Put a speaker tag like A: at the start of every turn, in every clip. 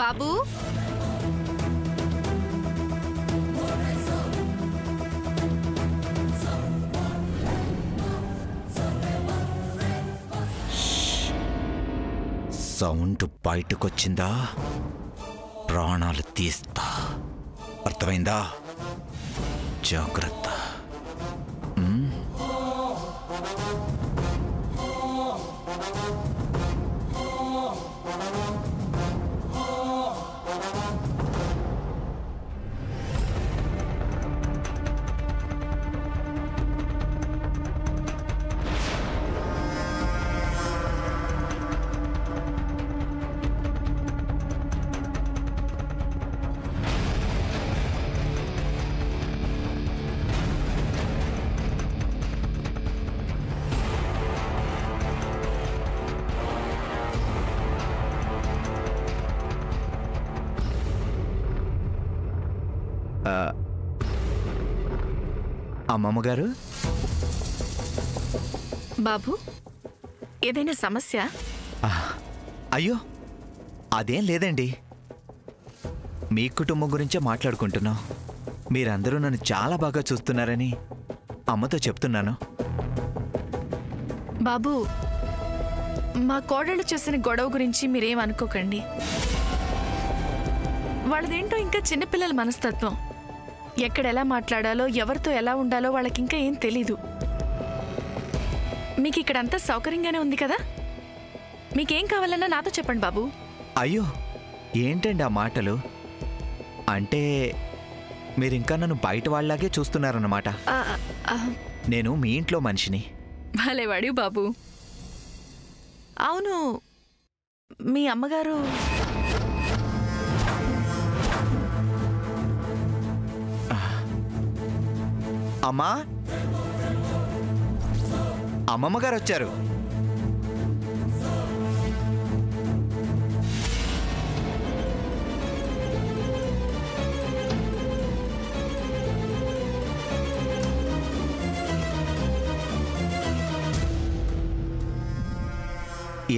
A: బాబు
B: sound బయటకొచ్చిందా ప్రాణాలు తీస్తా, అర్థమైందా? జాగ్రత్త. అమ్మమ్మ గారు.
A: బాబు ఏదైనా సమస్య?
B: అయ్యో అదేం లేదండి, మీ కుటుంబం గురించే మాట్లాడుకుంటున్నాం. మీరందరూ నన్ను చాలా బాగా చూస్తున్నారని అమ్మతో చెప్తున్నాను.
A: బాబు మా కోడళ్ళు చేసిన గొడవ గురించి మీరేం అనుకోకండి. వాళ్ళదేంటో ఇంకా చిన్నపిల్లల మనస్తత్వం. ఎక్కడ ఎలా మాట్లాడాలో, ఎవరితో ఎలా ఉండాలో వాళ్ళకి ఇంకా ఏం తెలీదు. మీకు ఇక్కడంతా సౌకర్యంగానే ఉంది కదా? మీకేం కావాలన్నా నాతో చెప్పండి బాబు.
B: అయ్యో ఏంటండి ఆ మాటలు? అంటే మీరింకా నన్ను బయట వాళ్ళలాగే చూస్తున్నారన్నమాట. నేను మీ ఇంట్లో మనిషిని.
A: భలేవాడి బాబు. అవును, మీ అమ్మగారు
B: అమ్మా, అమ్మమ్మ గారు వచ్చారు.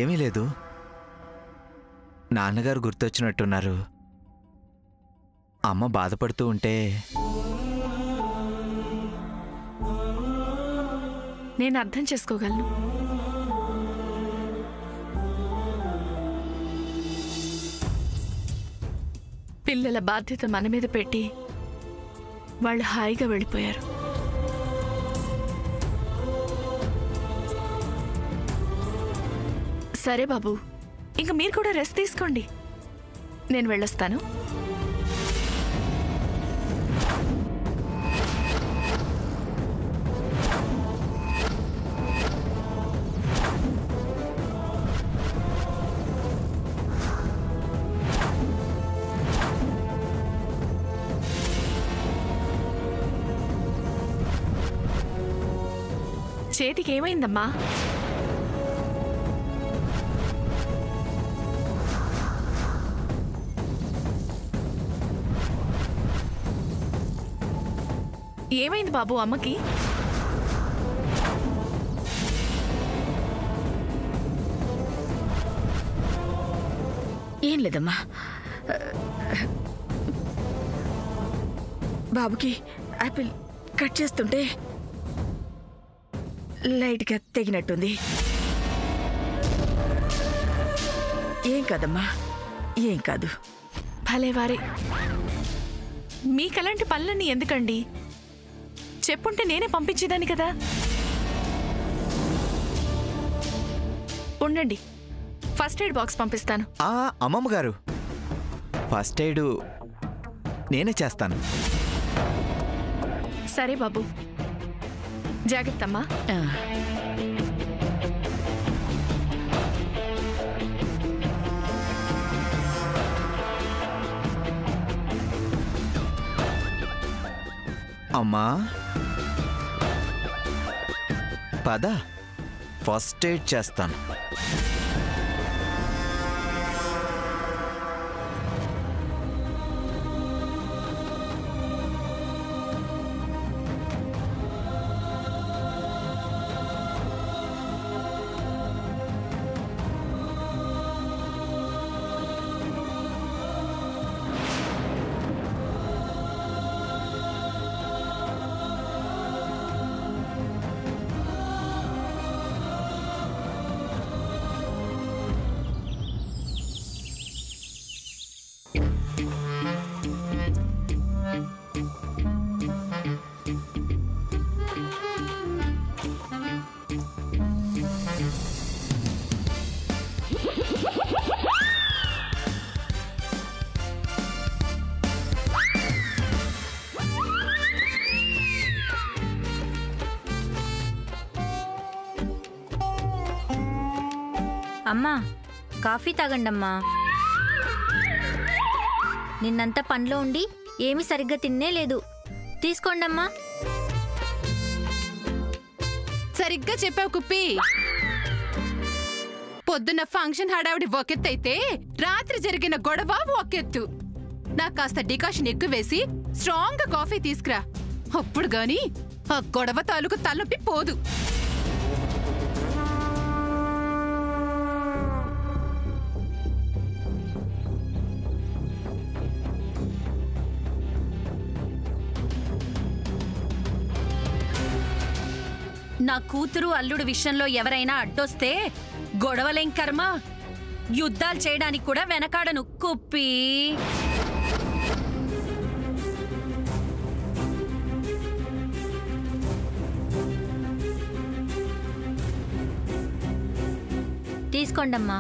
B: ఏమీ లేదు, నాన్నగారు గుర్తొచ్చినట్టున్నారు. అమ్మ బాధపడుతూ ఉంటే
A: నేను అర్థం చేసుకోగలను. పిల్లల బాధ్యత మన మీద పెట్టి వాళ్ళు హాయిగా వెళ్ళిపోయారు. సరే బాబు, ఇంక మీరు కూడా రెస్ట్ తీసుకోండి. నేను వెళ్ళొస్తాను. చేతికి ఏమైందమ్మా? ఏమైంది బాబు అమ్మకి?
C: ఏం లేదమ్మా, బాబుకి యాపిల్ కట్ చేస్తుంటే లైట్గా తెగినట్టుంది. ఏం కాదమ్మా, ఏం కాదు.
A: భలేవారే, మీకలాంటి పనులన్నీ ఎందుకండి? చెప్పుంటే నేనే పంపించేదాన్ని కదా. ఉండండి, ఫస్ట్ ఎయిడ్ బాక్స్ పంపిస్తాను.
B: అమ్మమ్మ గారు, ఫస్ట్ ఎయిడ్ నేనే చేస్తాను.
A: సరే బాబు, జాగ్రత్త అమ్మా.
B: అమ్మా పద, ఫస్ట్ ఎయిడ్ చేస్తాను.
D: అమ్మా కాఫీ తాగండమ్మా. నిన్నంతా పనిలో ఉండి ఏమీ సరిగ్గా తిన్నే లేదు. తీసుకోండమ్మా.
E: సరిగ్గా చెప్పావు కుప్పి. పొద్దున్న ఫంక్షన్ హడావిడి ఒకెత్తైతే రాత్రి జరిగిన గొడవ ఒకెత్తు. నాకు కాస్త డికాషన్ ఎక్కువ వేసి స్ట్రాంగ్ గా కాఫీ తీసుకురా. అప్పుడు గాని ఆ గొడవ తాలూకు తలనొప్పి పోదు.
F: నా కూతురు అల్లుడు విషయంలో ఎవరైనా అడ్డొస్తే గొడవలేం కర్మ, యుద్ధాలు చేయడానికి కూడా వెనకాడను కుప్పి.
D: తీసుకోండమ్మా.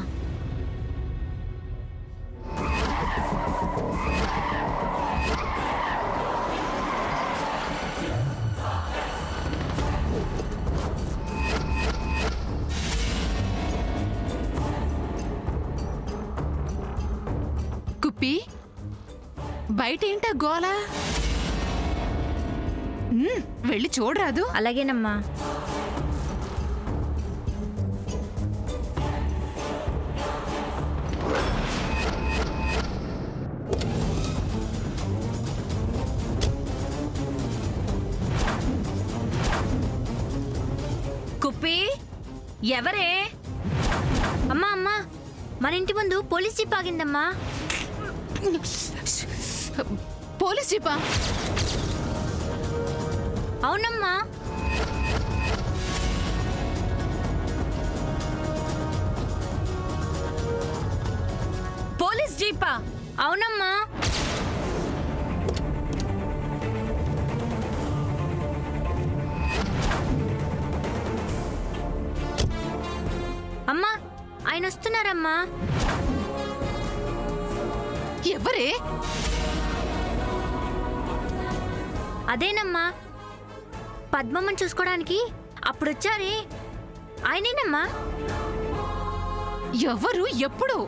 E: కుప్పి, బయటేంటా గోలా? వెళ్ళి చూడరాదు?
D: అలాగేనమ్మా.
F: కుప్పి, ఎవరే?
D: అమ్మా అమ్మా, మన ఇంటి ముందు పోలీస్ జీప్ ఆగిందమ్మా.
E: పోలీస్ జీపా?
D: అవునమ్మా.
F: పోలీస్ జీపా?
D: అవునమ్మా. అమ్మా, ఆయన వస్తున్నారమ్మా.
E: ఎవరే?
D: అదేనమ్మా, పద్మమ్మని చూసుకోవడానికి అప్పుడొచ్చారే ఆయనేనమ్మా.
E: ఎవరు? ఎప్పుడు?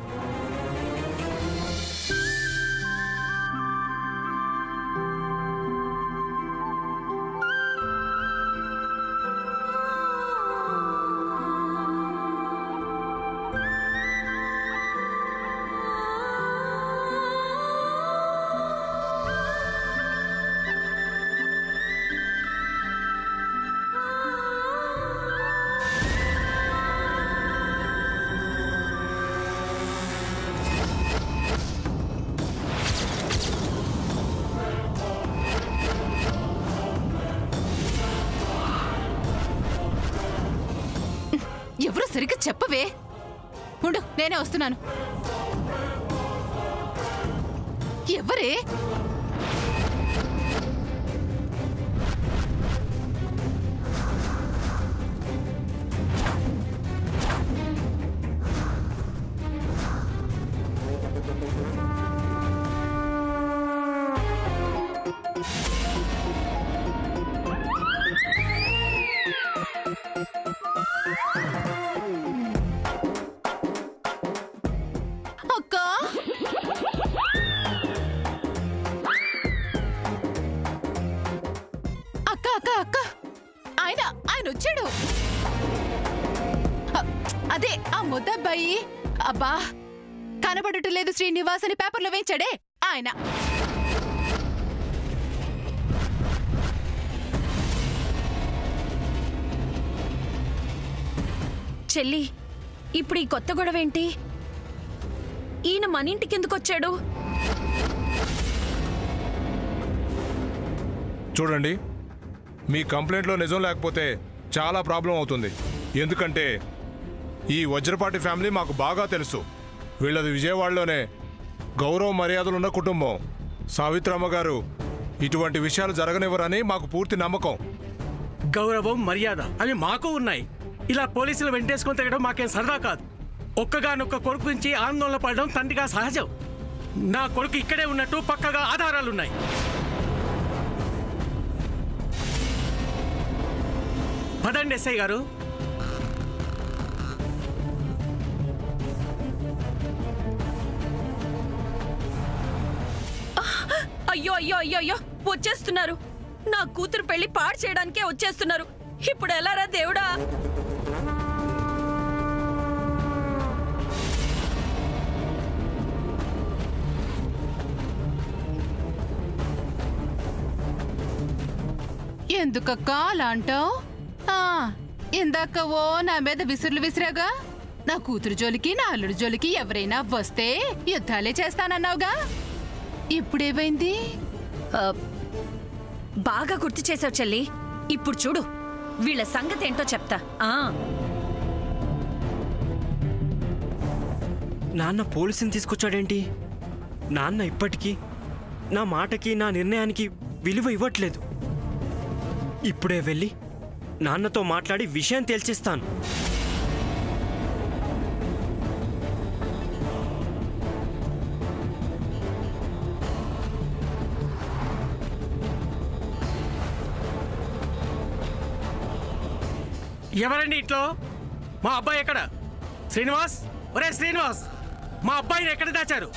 E: ఎవరు సరిగ్గా చెప్పవే. ఉండు, నేనే వస్తున్నాను. ఎవరే? వచ్చాడు. అదే ఆ ముద్దబ్బాయి. అబ్బా, కనబడటం లేదు శ్రీనివాస్ అని పేపర్లో వేయించాడే ఆయన.
F: చెల్లి, ఇప్పుడు ఈ కొత్త గొడవేంటి? ఈయన మన ఇంటికి ఎందుకు వచ్చాడు?
G: చూడండి, మీ కంప్లైంట్లో నిజం లేకపోతే చాలా ప్రాబ్లం అవుతుంది. ఎందుకంటే ఈ వజ్రపాటి ఫ్యామిలీ మాకు బాగా తెలుసు. వీళ్ళది విజయవాడలోనే గౌరవ మర్యాదలున్న కుటుంబం. సావిత్రమ్మ గారు ఇటువంటి విషయాలు జరగనివ్వరని మాకు పూర్తి నమ్మకం.
H: గౌరవం, మర్యాద అవి మాకు ఉన్నాయి. ఇలా పోలీసులు వెంటేసుకొని తిరగడం మాకేం సరదా కాదు. ఒక్కగానొక్క కొడుకు నుంచి ఆందోళన పడడం తండ్రిగా సహజం. నా కొడుకు ఇక్కడే ఉన్నట్టు పక్కగా ఆధారాలున్నాయి. పదండి ఎస్ఐ గారు.
F: అయ్యో అయ్యో అయ్యో అయ్యో వచ్చేస్తున్నారు. నా కూతురు పెళ్లి పాడు చేయడానికే వచ్చేస్తున్నారు. ఇప్పుడు ఎలారా దేవుడా?
E: ఎందుకక్క అలా అంటావు? ఇందాక ఓ నా మీద విసురులు విసిరాగా. నా కూతురు జోలికి నా అల్లుడు జోలికి ఎవరైనా వస్తే యుద్ధాలే చేస్తానన్నావుగా. ఇప్పుడేమైంది?
F: బాగా గుర్తు చేసావు చెల్లి. ఇప్పుడు చూడు వీళ్ళ సంగతి ఏంటో చెప్తా.
I: నాన్న పోలీసుని తీసుకొచ్చాడేంటి? నాన్న ఇప్పటికీ నా మాటకి నా నిర్ణయానికి విలువ ఇవ్వట్లేదు. ఇప్పుడే వెళ్ళి నాన్నతో మాట్లాడి విషయం తేల్చిస్తాను.
H: ఎవరండి ఇంట్లో? మా అబ్బాయి ఎక్కడ? శ్రీనివాస్, ఒరే శ్రీనివాస్, మా అబ్బాయిని ఎక్కడ దాచారు?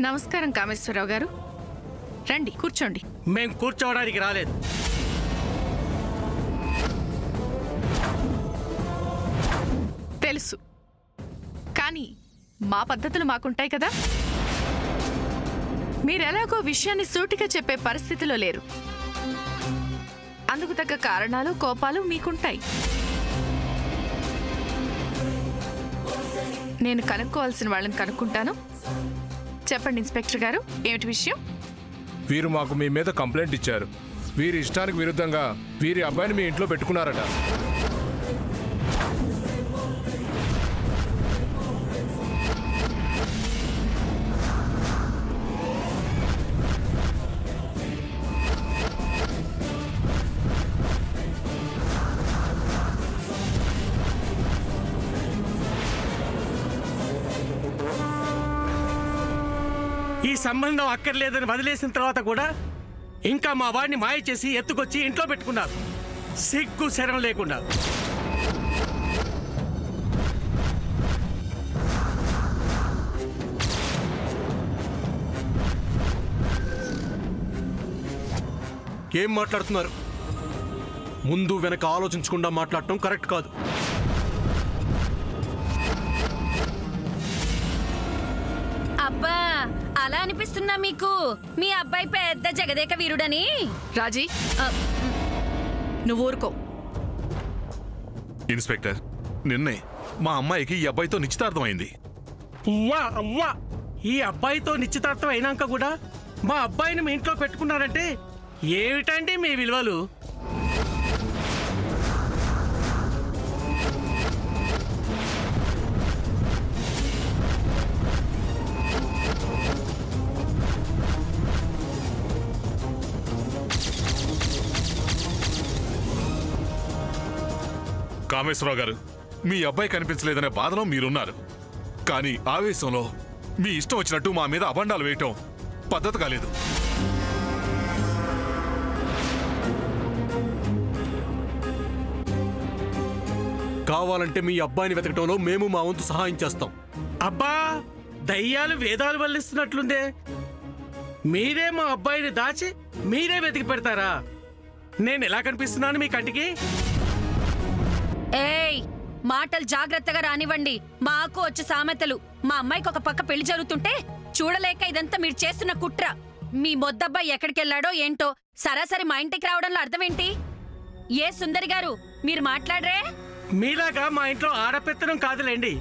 A: నమస్కారం కామేశ్వరరావు గారు, రండి కూర్చోండి.
H: మేం కూర్చోవడానికి రాలేదు.
A: తెలుసు, కానీ మా పద్ధతులు మాకుంటాయి కదా. మీరెలాగో విషయాన్ని సూటిగా చెప్పే పరిస్థితిలో లేరు. అందుకు తగ్గ కారణాలు, కోపాలు మీకుంటాయి. నేను కనుక్కోవాల్సిన వాళ్ళని కనుక్కుంటాను. చెప్పండి ఇన్స్పెక్టర్ గారు, ఏమిటి విషయం?
G: వీరు మాకు మీ మీద కంప్లైంట్ ఇచ్చారు. వీరి ఇష్టానికి విరుద్ధంగా వీరి అబ్బాయిని మీ ఇంట్లో పెట్టుకున్నారట.
H: ఈ సంబంధం అక్కర్లేదని వదిలేసిన తర్వాత కూడా ఇంకా మా వాడిని మాయ చేసి ఎత్తుకొచ్చి ఇంట్లో పెట్టుకున్నారు, సిగ్గు శరం లేకుండా.
J: ఏం మాట్లాడుతున్నారు? ముందు వెనక ఆలోచించకుండా మాట్లాడటం కరెక్ట్ కాదు.
F: అబ్బా, అలా అనిపిస్తున్నా మీకు మీ అబ్బాయి పెద్ద జగదేక వీరుడని?
A: రాజీ, నువ్వు ఊరుకో.
K: ఇన్స్పెక్టర్, నిన్నే మా అమ్మాయికి ఈ అబ్బాయితో నిశ్చితార్థమైంది.
H: అవ్వా, ఈ అబ్బాయితో నిశ్చితార్థం అయినాక కూడా మా అబ్బాయిని మీ ఇంట్లో పెట్టుకున్నారంటే ఏమిటండి మీ విలువలు?
K: కామేశ్వరరావు గారు, మీ అబ్బాయి కనిపించలేదనే బాధలో మీరున్నారు. కానీ ఆవేశంలో మీ ఇష్టం వచ్చినట్టు మా మీద అబండాలు వేయటం పద్ధతి కాలేదు.
J: కావాలంటే మీ అబ్బాయిని వెతకటంలో మేము మా వంతు సహాయం చేస్తాం.
H: అబ్బా, దయ్యాలు వేదాలు వల్లిస్తున్నట్లుందే. మీరే మా అబ్బాయిని దాచి మీరే వెతికి పెడతారా? నేను ఎలా కనిపిస్తున్నాను మీ కంటికి?
F: ఏయ్, మాటలు జాగ్రత్తగా రానివ్వండి. మాకు వచ్చే సామెతలు. మా అమ్మాయికి ఒక పక్క పెళ్లి జరుగుతుంటే చూడలేక ఇదంతా మీరు చేస్తున్న కుట్ర. మీ మొద్దబ్బాయి ఎక్కడికెళ్ళాడో ఏంటో సరాసరి మా ఇంటికి రావడంలో అర్థమేంటి? ఏ సుందరి గారు, మీరు మాట్లాడరే?
H: మీలాగా మా ఇంట్లో ఆడపెత్తనం కాదులేండి.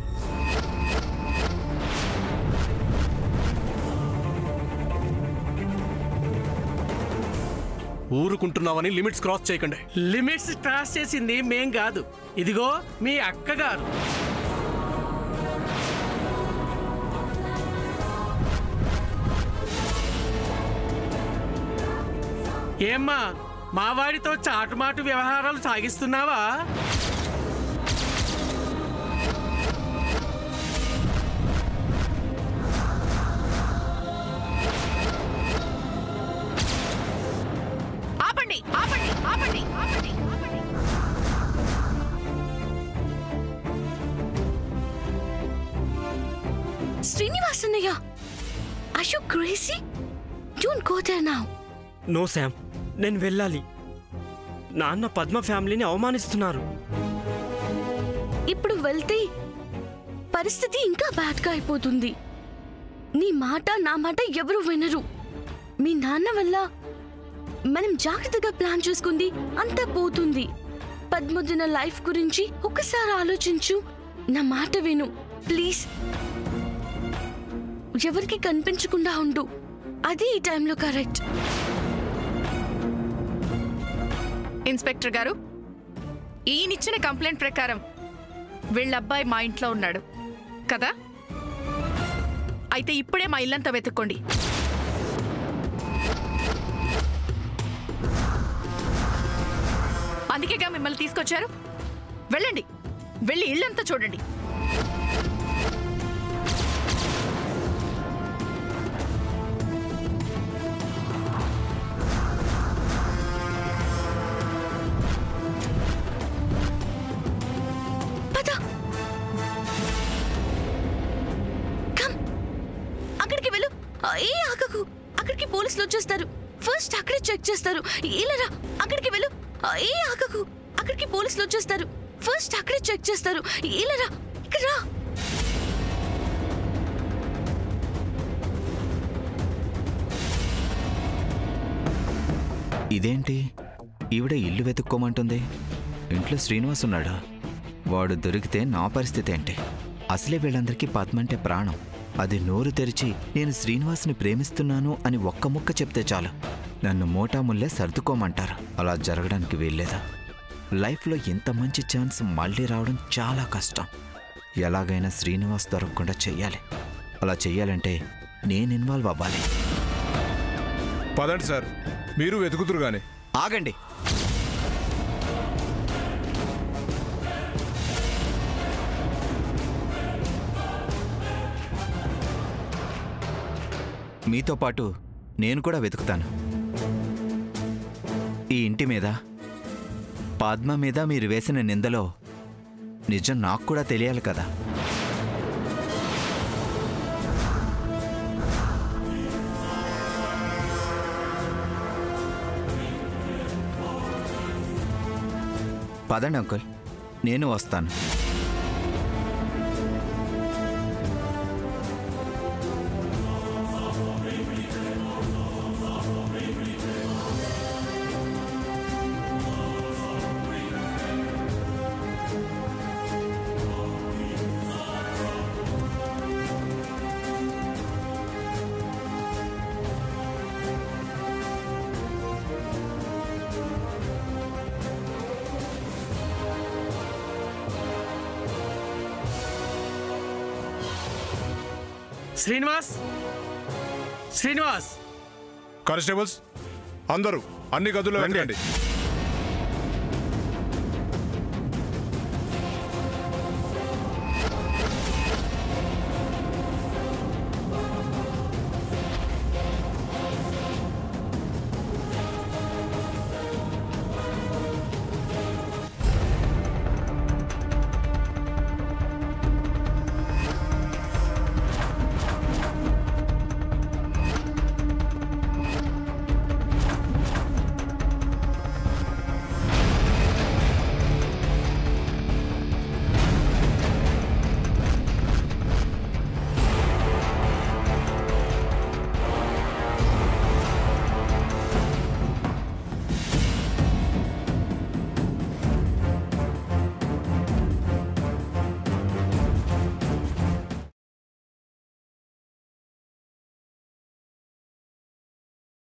J: ఊరుకుంటున్నావని లిమిట్స్ క్రాస్ చేయకండి.
H: లిమిట్స్ క్రాస్ చేసింది మేం కాదు, ఇదిగో మీ అక్కగారు. ఏమ్మా, మా వాడితో చాటుమాటు వ్యవహారాలు సాగిస్తున్నావా?
A: ఆపండి ఆపండి ఆపండి ఆపండి ఆపండి. శ్రీనివాస్ అన్నయ్య, are you crazy? Don't go there now.
I: No Sam, నేను వెళ్ళాలి. నాన్న పద్మ ఫ్యామిలీని అవమానిస్తున్నారు.
A: ఇప్పుడు వెళ్తే పరిస్థితి ఇంకా బ్యాడ్గా అయిపోతుంది. నీ మాట నా మాట ఎవరు వినరు. మీ నాన్న వల్ల మనం జాగ్రత్తగా ప్లాన్ చేసుకుంది అంతా పోతుంది. పద్మదిన లైఫ్ గురించి ఒక్కసారి ఆలోచించు. నా మాట విను ప్లీజ్. ఎవరికి కనిపించకుండా ఉండు, అది ఈ టైంలో కరెక్ట్. ఇన్స్పెక్టర్ గారు, ఈయనిచ్చిన కంప్లైంట్ ప్రకారం వీళ్ళబ్బాయి మా ఇంట్లో ఉన్నాడు కదా? అయితే ఇప్పుడే మా ఇల్లంతా వెతుక్కోండి. అందుకేగా మిమ్మల్ని తీసుకొచ్చారు. వెళ్ళండి, వెళ్ళి ఇల్లంతా చూడండి. అక్కడికి వెళ్ళు. ఏ ఆగకు, అక్కడికి పోలీసులు వచ్చేస్తారు. ఫస్ట్ అక్కడే చెక్ చేస్తారు. ఇలారా, అక్కడికి వెళ్ళు. ఏ ఆగకు, అక్కడికి పోలీసులు వచ్చేస్తారు. ఫస్ట్ అక్కడే చెక్ చేస్తారు. ఇలారా, ఇక్కడ రా.
B: ఇదేంటి ఈవిడ ఇల్లు వెతుక్కోమంటుంది? ఇంట్లో శ్రీనివాస్ ఉన్నాడా? వాడు దొరికితే నా పరిస్థితి ఏంటి? అసలే వీళ్ళందరికీ పద్మంటే ప్రాణం. అది నోరు తెరిచి నేను శ్రీనివాస్ని ప్రేమిస్తున్నాను అని ఒక్క ముక్క చెప్తే చాలు నన్ను మోటాముల్లే సర్దుకోమంటారు. అలా జరగడానికి వీల్లేదా? లైఫ్లో ఇంత మంచి ఛాన్స్ మళ్ళీ రావడం చాలా కష్టం. ఎలాగైనా శ్రీనివాస్ దొరకకుండా చెయ్యాలి. అలా చెయ్యాలంటే నేను ఇన్వాల్వ్ అవ్వాలి.
G: పదండి సార్, మీరు వెతుకుతురు గాని.
B: ఆగండి. మీతో పాటు నేను కూడా వెతుకుతాను. ఈ ఇంటి మీద, పద్మ మీద మీరు వేసిన నిందలో నిజం నాకు కూడా తెలియాలి కదా. పదండి అంకుల్, నేను వస్తాను.
H: శ్రీనివాస్, శ్రీనివాస్.
G: కానిస్టేబుల్స్ అందరూ అన్ని గదుల్లో వెళ్ళండి.